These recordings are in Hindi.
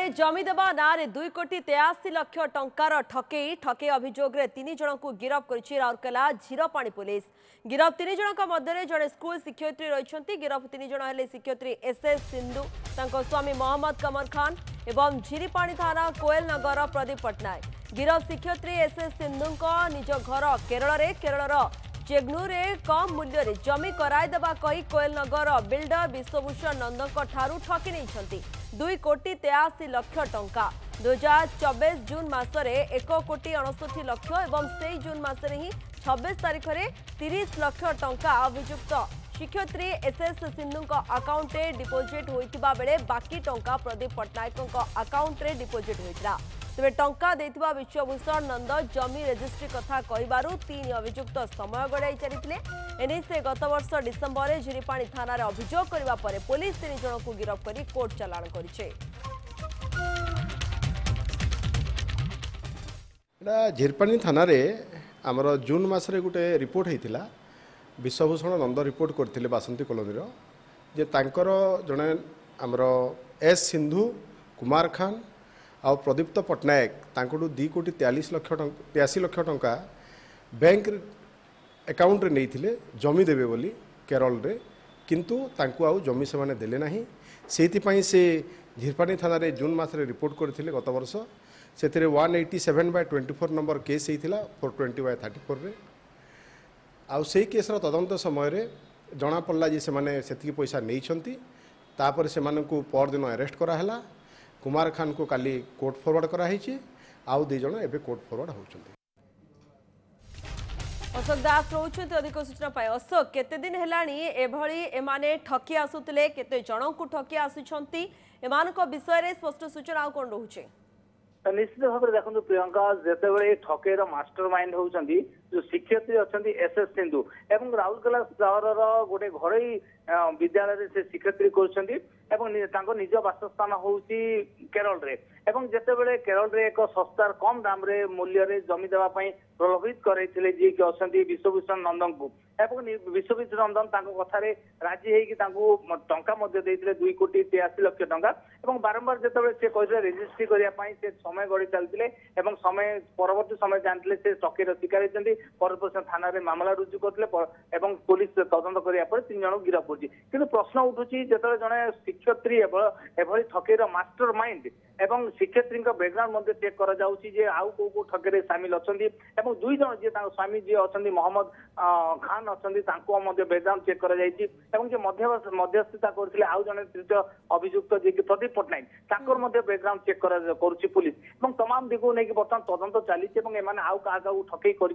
में जमीदेवा नारे 2,83,00,000 टंकार ठकई ठकई अभियोग में 3 जन को गिरफ्त कर राउरकेला झीरपाणी पुलिस। गिरफ्त 3 जन मध्य जड़े स्कूल शिक्षयित्री रही। गिरफ्त 3 जन हेले शिक्षयित्री एसएस सिंधु, स्वामी मोहम्मद कमर खान एवं झीरपाणी थाना कोएल नगर प्रदीप पट्टनायक। गिरफ्त शिक्षयित्री एसएस सिंधु निज घर केरल चेग्नूरे कम मूल्य रे जमी कराइदेबा कही कोएल नगर बिल्डर विश्वभूषण नंदक ठारू ठकी नहीं 2,83,00,000 टंका। 2024 जून मासरे 1,69,00,000 एवं से जून मासरे ही 26 तारीख में 30 लाख टंका अभियुक्त शिक्षयित्री एसएस सिंधु अकाउंट रे डिपोजिट होइतिबा बेले बाकी टंका प्रदीप पट्टनायक अकाउंट रे डिपोजिट होइतिरा। तेज टंका देथिबा विश्वभूषण नंद जमी रेजिस्ट्री कथा कहबारु 3 अभियुक्त समय गड़ाई चली। एने से गत वर्ष डिसेम्बर में झीरपाणी थाना रे अभियोग करबा परे पुलिस 3 जन को गिरफ्त करी कोर्ट चालाण करिছে। झीरपाणी थाना रे हमर जून मासरे गोटे रिपोर्ट होइतिला। विश्वभूषण नंद रिपोर्ट करथिले बासंती कॉलोनी रो जे तांकर जने हमर एस सिंधु कुमार खान आ प्रदीप्त पट्टनायक तांकटू 2,43,00,000 टंका बैंक अकाउंट रे नहीं जमी देवे बोली केरल रे, किंतु तांकू आउ जमी से माने देले नाही। सेहितिपई से झीरपाणी थाना रे जून मासरे रिपोर्ट करथिले गत वर्ष। सेथिरे 187/24 नंबर केस हेइथिला 420/34 रे। आउ सेही केसर तदंत समय रे जना पड़ला जे से माने सेतिकी पैसा नहीं छंती। तापर से मानकू पर दिन अरेस्ट करा हला। कुमार खान को काली कोर्ट फॉरवर्ड कराई। आउ 2 जन एबे कोर्ट फॉरवर्ड होउछंती। अशोक दास रोचंती अधिक सूचना पाए। अशोक केते दिन हेलानी एभली एमाने ठकी आसुतले, केते जन को ठकी आसुछंती, एमानक विषय रे स्पष्ट सूचना आ कोन रहउछे? निश्चित भाव में देखो प्रियंका जिते ठकेर मास्टर माइंड होती जो शिक्षयित्री अच्छा एसएस सिंधु एवं राउरकेला सहर गोटे घर विद्यालय से शिक्षयित्री कर निज बासस्थान हूँ केरल रे एवं जिते केरल रे एक सस्तार कम दाम रे मूल्य रे जमी देवाई प्रलोभित करते जी कि अच्छा विश्वभूषण नंदन को एवं विश्वभूषण नंदन कथार राजी होगी टंका 2,83,00,000 टंका एवं बारंबार जिते से कहते रेजिस्ट्री करने से समय गड़ी चलते समय परवर्ती समय जानते से ठकीर शिकार होती परवर्ती थाना मामला रुजु करते पुलिस तदंत करने 3 जन गिरफ्त कर प्रश्न उठुची जो जड़े शिक्षयित्री एभली ठकीर मास्टर माइंड एवं शिक्षयित्री बैकग्राउंड चेक कर आउ को ठकेर सामिल अच्छा 2 जन जी स्वामी जी अच्छा मोहम्मद खान अच्छा बैकग्राउंड चेक कर मध्यस्थता करते आउ जन तृतीय अभियुक्त जी प्रदीप पट्टनायक बैकग्राउंड चेक कर पुलिस तमाम दिगो नहीं बर्तमान तदंत चली आउ क्या ठकई कर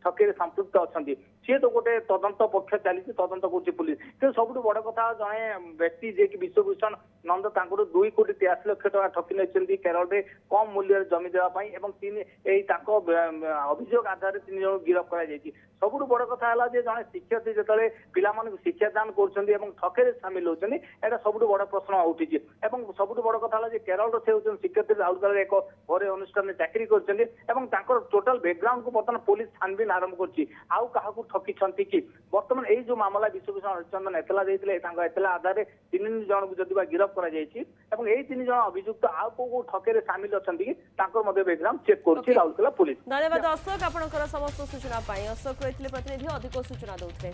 ठकई संपृक्त अच्छा सी तो गोटे तदंत पक्ष चली तदंत कर पुलिस कि सब बड़ कथा जड़े व्यक्ति जी कि विश्वभूषण नंद 2,83,00,000 टका ठकी नहीं केरल में कम मूल्य जमी देवाई अभियोग आधार 3 जन गिरफ्त कर सब बड़ कथा है जड़े शिक्षयित्री जो पिला शिक्षादान कर ठकेर सामिल होती सब बड़ प्रश्न उठी सब बड़ कथा है केरल से शिक्षयित्री राउरकेला एक घरे अनुष्ठान में चाकरी कर टोटाल बैकग्राउंड को बर्तमान पुलिस छानबीन आरंभ कर ठकी कि बर्तमान यही जो मामला विश्वभूषण हरिचंदन एतला देते एतला आधार 3 जन को जदि गिरफ्त कर 3 जन अभियुक्त आउ को ठकेर सामिल अच्छा बैकग्राउंड चेक कर राउरकेला पुलिस। धन्यवाद अशोक, आपनकर समस्त सूचना पाई। अशोक रही प्रतिनिधि अधिक सूचना देते।